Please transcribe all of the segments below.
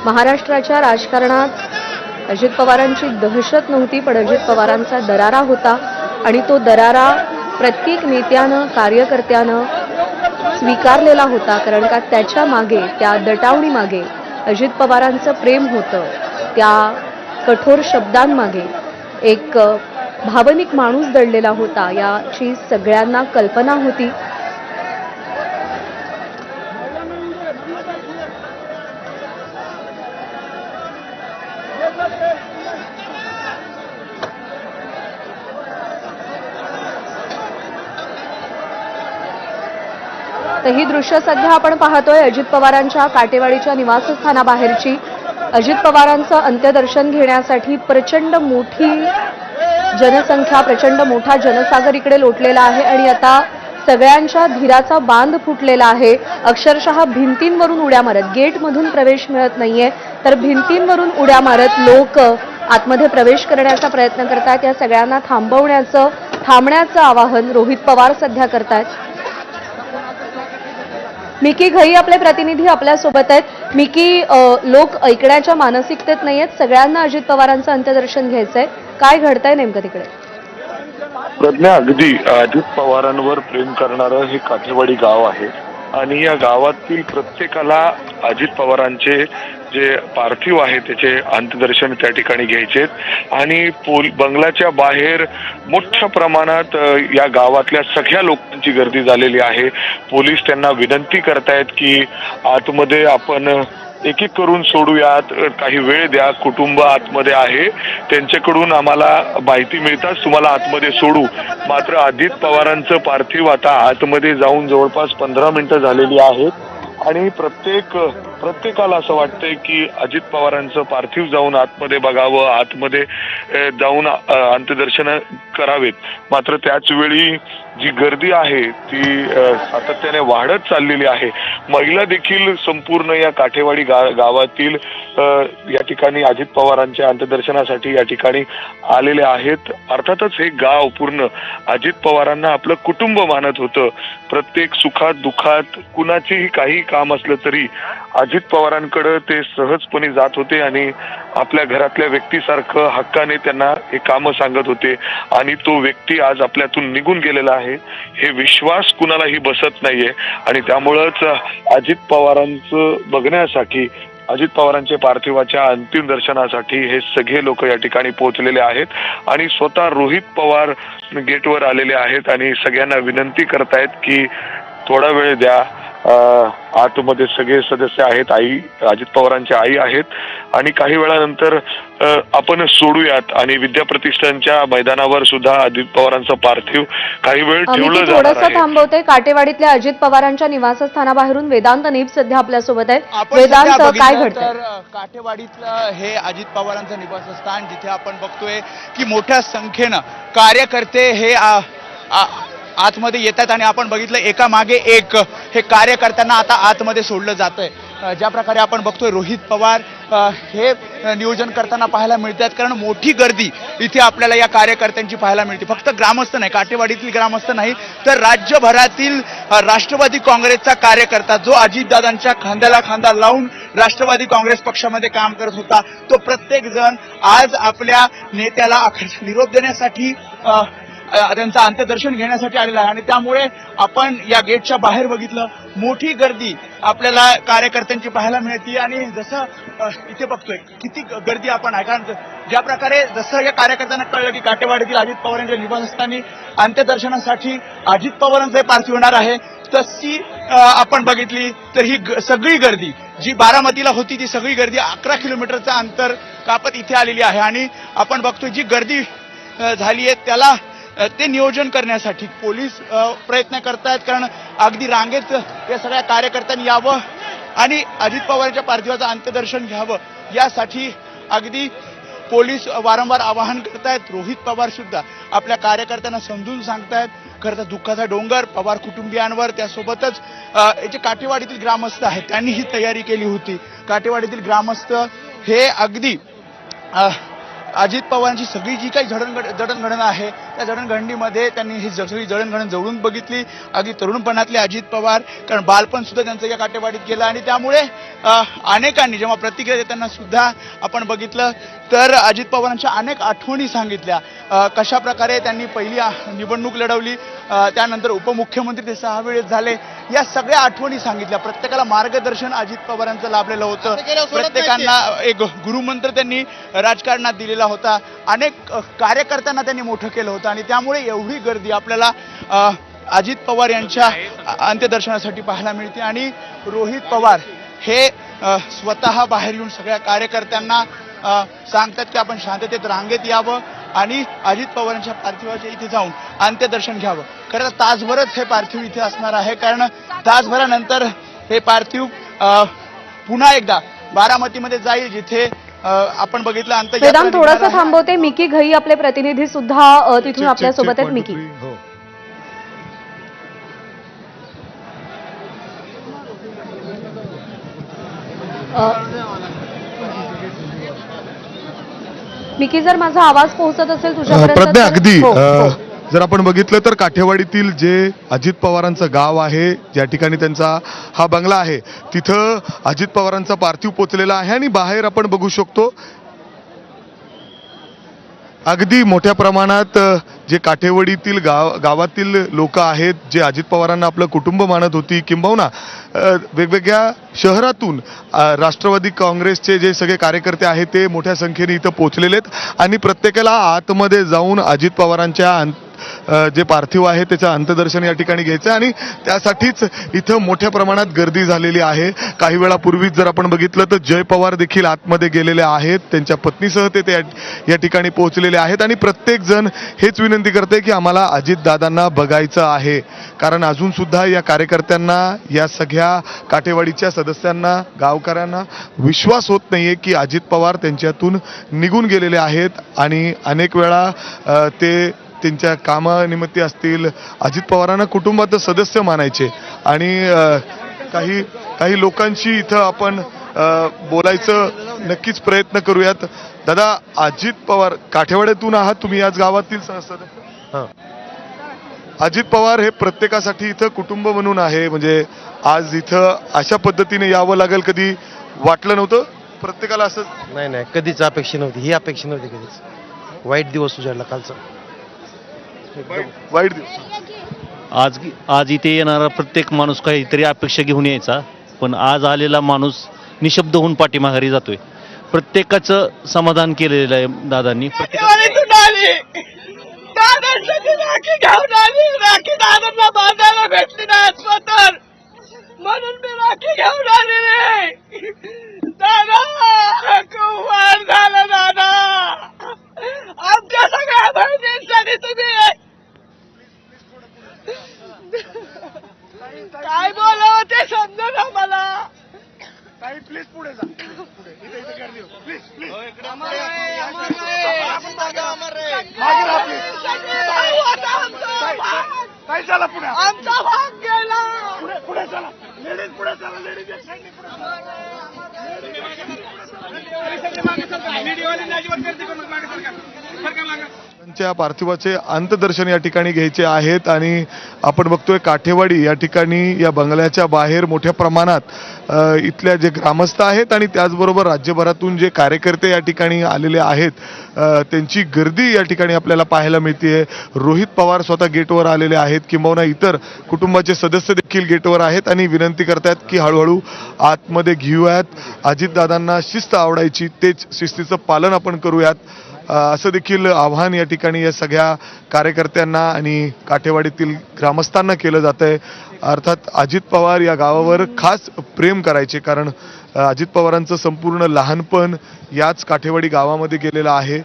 महाराष्ट्राच्या राजकारणात अजित पवारांची दहशत नव्हती, पण अजित पवारांचा दरारा होता आणि तो दरारा प्रत्येक नेत्यानं, कार्यकर्त्यानं स्वीकारलेला होता. कारण का त्याच्या मागे, त्या दटावणी मागे अजित पवारांचं प्रेम होतं. त्या कठोर शब्दांमागे एक भावनिक माणूस दडलेला होता, याची सगळ्यांना कल्पना होती. तर ही दृश्य सध्या आपण पाहतोय अजित पवारांच्या काटेवाडीच्या निवासस्थानाबाहेरची. अजित पवारांचं अंत्यदर्शन घेण्यासाठी प्रचंड मोठी जनसंख्या, प्रचंड मोठा जनसागर इकडे लोटलेला आहे आणि आता सगळ्यांच्या धीराचा बांध फुटलेला आहे. अक्षरशः भिंतींवरून उड्या मारत, गेटमधून प्रवेश मिळत नाहीये तर भिंतींवरून उड्या मारत लोक आतमध्ये प्रवेश करण्याचा प्रयत्न करतात. या सगळ्यांना थांबण्याचं आवाहन रोहित पवार सध्या करतायत. मिकी घई आपले प्रतिनिधी आपल्या सोबत आहेत. मिकी, लोक ऐकण्याच्या मानसिकतेत नाहीयेत, सगळ्यांना अजित पवारांचं अंत्यदर्शन घ्यायचंय. काय घडतंय नेमकं तिकडे? प्रज्ञा, अगदी अजित पवारांवर प्रेम करणारं हे काठेवाडी गाव आहे आणि या गावातील प्रत्येकाला अजित पवारांचे जे पार्थिव आहे त्याचे अंत्यदर्शन त्या ठिकाणी घ्यायचे आणि बंगल्याच्या बाहेर मोठ्या प्रमाणात या गावातल्या सगळ्या लोकांची गर्दी झालेली आहे. पोलीस त्यांना विनंती करतायत की आतमध्ये आपण एक एक करून सोडूयात, काही वेळ द्या, कुटुंब आतमध्ये आहे, त्यांच्याकडून आम्हाला माहिती मिळताच तुम्हाला आतमध्ये सोडू. मात्र अजित पवारांचं पार्थिव आता आतमध्ये जाऊन जवळपास 15 मिनिटं झालेली आहेत आणि प्रत्येकाला असं वाटतंय की अजित पवारांचं पार्थिव जाऊन आतमध्ये बघावं, आतमध्ये जाऊन अंत्यदर्शन करावेत. मात्र त्याच वेळी जी गर्दी आहे ती सातत्याने वाढत चाललेली आहे. महिला देखील संपूर्ण या काठेवाडी गावातील या ठिकाणी अजित पवारांच्या अंत्यदर्शनासाठी या ठिकाणी आलेले आहेत. अर्थातच हे गाव पूर्ण अजित पवारांना आपलं कुटुंब मानत होतं. प्रत्येक सुखात दुःखात कुणाचेही काही काम असलं तरी अजित पवारांकडे ते सहजपणे जात होते आणि आपल्या घरातल्या व्यक्तीसारखं हक्काने त्यांना हे कामं सांगत होते आणि तो व्यक्ती आज आपल्यातून निघून गेलेला आहे हे विश्वास कुणालाही बसत नाहीये आणि त्यामुळेच अजित पवारांचं बघण्यासाठी, अजित पवारांच्या पार्थिवाच्या अंतिम दर्शनासाठी हे सगळे लोक या ठिकाणी पोहोचलेले आहेत आणि स्वतः रोहित पवार गेटवर आलेले आहेत आणि सगळ्यांना विनंती करतायत की थोडा वेळ द्या. आतमध्ये सगळे सदस्य आहेत, आई अजित पवारांची आई आहेत आणि काही वेळानंतर आपण सोडूयात आणि विद्याप्रतिष्ठानच्या मैदानावर सुद्धा अजित पवारांचं पार्थिव काही वेळ ठेवलं जाणार आहे. थांबवते काटेवाडीतल्या अजित पवारांच्या निवासस्थानाबाहेरून वेदांत नीप सध्या आपल्यासोबत आहेत. वेदांत, काय घडतंय? काठेवाडीतलं हे अजित पवारांचं निवासस्थान, जिथे आपण बघतोय की मोठ्या संख्येनं कार्यकर्ते हे आतमध्ये येतात आणि आपण बघितलं एका मागे एक हे कार्यकर्त्यांना आता आतमध्ये सोडलं जातंय. ज्या प्रकारे आपण बघतोय रोहित पवार हे नियोजन करताना पाहायला मिळतात, कारण मोठी गर्दी इथे आपल्याला या कार्यकर्त्यांची पाहायला मिळते. फक्त ग्रामस्थ नाही, काठेवाडीतील ग्रामस्थ नाही तर राज्यभरातील राष्ट्रवादी काँग्रेसचा कार्यकर्ता जो अजितदादांच्या खांद्याला खांदा लावून राष्ट्रवादी काँग्रेस पक्षामध्ये काम करत होता, तो प्रत्येक जण आज आपल्या नेत्याला निरोप देण्यासाठी त्यांचं अंत्यदर्शन घेण्यासाठी आलेला आहे आणि त्यामुळे आपण या गेटच्या बाहेर बघितलं मोठी गर्दी आपल्याला कार्यकर्त्यांची पाहायला मिळते आणि जसं इथे बघतोय किती गर्दी आपण आहे. कारण ज्या प्रकारे जसं या कार्यकर्त्यांना कळलं की काटेवाडीतील अजित पवारांच्या निवासस्थानी अंत्यदर्शनासाठी अजित पवारांचे पार्थिव होणार आहे, तशी आपण बघितली तर ही सगळी गर्दी जी बारामतीला होती ती सगळी गर्दी 11 किलोमीटरचं अंतर कापत इथे आलेली आहे आणि आपण बघतोय जी गर्दी झाली आहे त्याला ते नियोजन करण्यासाठी पोलीस प्रयत्न करतायत, कारण अगदी रांगेत या सगळ्या कार्यकर्त्यांनी यावं आणि अजित पवारांच्या पार्थिवाचं अंत्यदर्शन घ्यावं यासाठी अगदी पोलीस वारंवार आवाहन करतायत. रोहित पवार सुद्धा आपल्या कार्यकर्त्यांना समजून सांगतायत. खरं तर दुःखाचा डोंगर पवार कुटुंबियांवर, त्यासोबतच जे काठेवाडीतील ग्रामस्थ आहेत त्यांनी ही तयारी केली होती. काठेवाडीतील ग्रामस्थ हे अगदी अजित पवारांची सगळी जी काही जडणघडण आहे त्या जडणघडणीमध्ये त्यांनी ही सगळी जडणघडण जवळून बघितली. अगदी तरुणपणातले अजित पवार, कारण बालपण सुद्धा त्यांचं या काटेवाडीत गेलं आणि त्यामुळे अनेकांनी जेव्हा प्रतिक्रिया देताना सुद्धा आपण बघितलं तर अजित पवारांच्या अनेक आठवणी सांगितल्या. कशा प्रकारे त्यांनी पहिली निवडणूक लढवली, त्यानंतर उपमुख्यमंत्री ते 6 वेळेस झाले, या सगळ्या आठवणी सांगितल्या. प्रत्येकाला मार्गदर्शन अजित पवारांचं लाभलेलं होतं. प्रत्येकांना एक गुरुमंत्र त्यांनी राजकारणात दिलेला होता. अनेक कार्यकर्त्यांना त्यांनी मोठं केलं होतं आणि त्यामुळे एवढी गर्दी आपल्याला अजित पवार यांच्या अंत्यदर्शनासाठी पाहायला मिळते. आणि रोहित पवार हे स्वतः बाहेर येऊन सगळ्या कार्यकर्त्यांना सांगतात की आपण शांततेत रांगेत यावं आणि अजित पवारांच्या पार्थिवाच्या इथे जाऊन अंत्यदर्शन घ्यावं. खरं तर तासभरच हे पार्थिव इथे असणार आहे, कारण तासभरानंतर हे पार्थिव पुन्हा एकदा बारामतीमध्ये जाईल, जिथे आपण बघितलं वेदांत थोडंसं थांबवते. मिकी घई आपले प्रतिनिधी सुद्धा तिथून आपल्या सोबत आहेत. मिकी, मिकी, जर माझा आवाज पोहोचत असेल तुझ्यापर्यंत प्रज्ञा, तर- अगदी हो, हो. जर आपण बघितलं तर काठेवाडीतील जे अजित पवारांचं गाव आहे, ज्या ठिकाणी त्यांचा हा बंगला आहे, तिथं अजित पवारांचा पार्थिव पोचलेला आहे आणि बाहेर आपण बघू शकतो अगदी मोठ्या प्रमाणात जे काठेवाडीतील गावातील लोक आहेत, जे अजित पवारांना आपलं कुटुंब मानत होती, किंबहुना वेगवेगळ्या शहरातून राष्ट्रवादी काँग्रेसचे जे सगळे कार्यकर्ते आहेत ते मोठ्या संख्येने इथं पोहोचलेले आहेत आणि प्रत्येकाला आतमध्ये जाऊन अजित पवारांच्या जे पार्थिव आहे त्याचं अंत्यदर्शन या ठिकाणी घ्यायचं आणि त्यासाठीच इथं मोठ्या प्रमाणात गर्दी झालेली आहे. काही वेळापूर्वीच जर आपण बघितलं तर जय पवार देखील आतमध्ये गेलेले आहेत, त्यांच्या पत्नीसह ते या ठिकाणी पोहोचलेले आहेत आणि प्रत्येक जण हेच विनंती करते की आम्हाला अजितदादांना बघायचं आहे, कारण अजून सुद्धा या कार्यकर्त्यांना, या सगळ्या काठेवाडीच्या सदस्यांना, गावकऱ्यांना विश्वास होत नाहीये की अजित पवार त्यांच्यातून निघून गेलेले आहेत आणि अनेक वेळा ते त्यांच्या कामानिमित्त असतील, अजित पवारांना कुटुंबाचं सदस्य मानायचे आणि काही लोकांशी इथं आपण बोलायचं नक्कीच प्रयत्न करूयात. दादा, अजित पवार काठेवाड्यातून आहात तुम्ही, याच गावातील सदस्य. अजित पवार हे प्रत्येकासाठी इथं कुटुंब म्हणून आहे, म्हणजे आज इथं अशा पद्धतीने यावं लागेल कधी वाटलं नव्हतं प्रत्येकाला? असं नाही, कधीच अपेक्षा नव्हती, ही अपेक्षा नव्हती कधीच. वाईट दिवस उजाडला कालचा, वाईट दिवस. आज इथे येणारा प्रत्येक माणूस काहीतरी अपेक्षा घेऊन यायचा, पण आज आलेला माणूस निशब्द होऊन पाठीमाघारी जातोय. प्रत्येकाचं समाधान केलेलं आहे दादांनी. दादांना बांधायला भेटली नाही स्वतः, म्हणून मी राखी घेऊन आलेली. दादा खूप वाढ झाला दादा, आमच्या सगळ्या बहिणींसाठी तुम्ही काय बोलावं ते समजा मला. प्लीज पुढे जा. आमचा भाग गेला. पुढे चला, लेडीज पुढे चला, लेडीज त्यांच्या पार्थिवाचे अंत्यदर्शन या ठिकाणी घ्यायचे आहेत आणि आपण बघतोय काठेवाडी या ठिकाणी या बंगल्याच्या बाहेर मोठ्या प्रमाणात इथल्या जे ग्रामस्थ आहेत आणि त्याचबरोबर राज्यभरातून जे कार्यकर्ते या ठिकाणी आलेले आहेत त्यांची गर्दी या ठिकाणी आपल्याला पाहायला मिळते. रोहित पवार स्वतः गेटवर आलेले आहेत, किंबहुना इतर कुटुंबाचे सदस्य देखील गेटवर आहेत आणि विनंती करतायत की हळूहळू आतमध्ये घेऊयात, अजितदादांना शिस्त आवडायची तेच शिस्तीचं पालन आपण करूयात, असं देखील आव्हान या ठिकाणी या सगळ्या कार्यकर्त्यांना आणि काठेवाडीतील ग्रामस्थांना केलं जात आहे. अर्थात अजित पवार या गावावर खास प्रेम करायचे, कारण अजित पवारांचं संपूर्ण लहानपण याच काठेवाडी गावामध्ये गेलेलं आहे.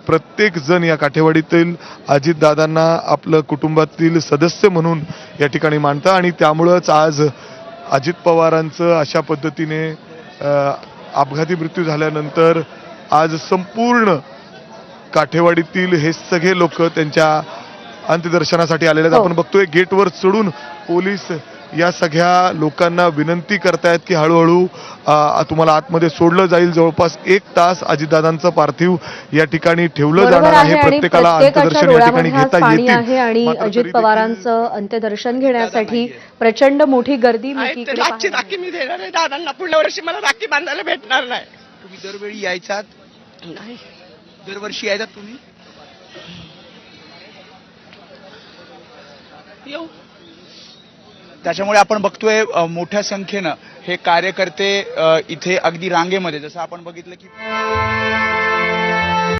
प्रत्येक जण या काठेवाडीतील अजितदादांना आपलं कुटुंबातील सदस्य म्हणून या ठिकाणी मानतं आणि त्यामुळंच आज अजित पवारांचं अशा पद्धतीने अपघाती मृत्यू झाल्यानंतर आज संपूर्ण काठेवाडीतील हे सगळे लोक त्यांच्या अंत्यदर्शनासाठी आलेले आहेत. आपण बघतोय गेटवर चढून पोलीस या सगळ्या लोकांना विनंती करतायत की हळूहळू तुम्हाला आतमध्ये सोडलं जाईल. जवळपास 1 तास अजितदादांचं पार्थिव या ठिकाणी ठेवलं बरोबर जाणार आहे. आहे आणि प्रत्येकाला प्रत्येकाच्या अंत्यदर्शन या ठिकाणी डोळ्यामध्ये आज घेता पाणी येतील. आहे आणि मात्र अजित तरी पवारांचं अंत्यदर्शन घेण्यासाठी प्रचंड मोठी गर्दी मी आई, ते इकडे राखी पाहायला राखी मी देणार आहे दादांना. पुढल्या वर्षी मला राखी बांधायला भेटणार नाही. तुम्ही दरवेळी यायचात, नाही दरवर्षी यायचात तुम्ही. येऊ. त्याच्यामुळे आपण बघतोय मोठ्या संख्येनं हे कार्यकर्ते इथे अगदी रांगेमध्ये, जसं आपण बघितलं की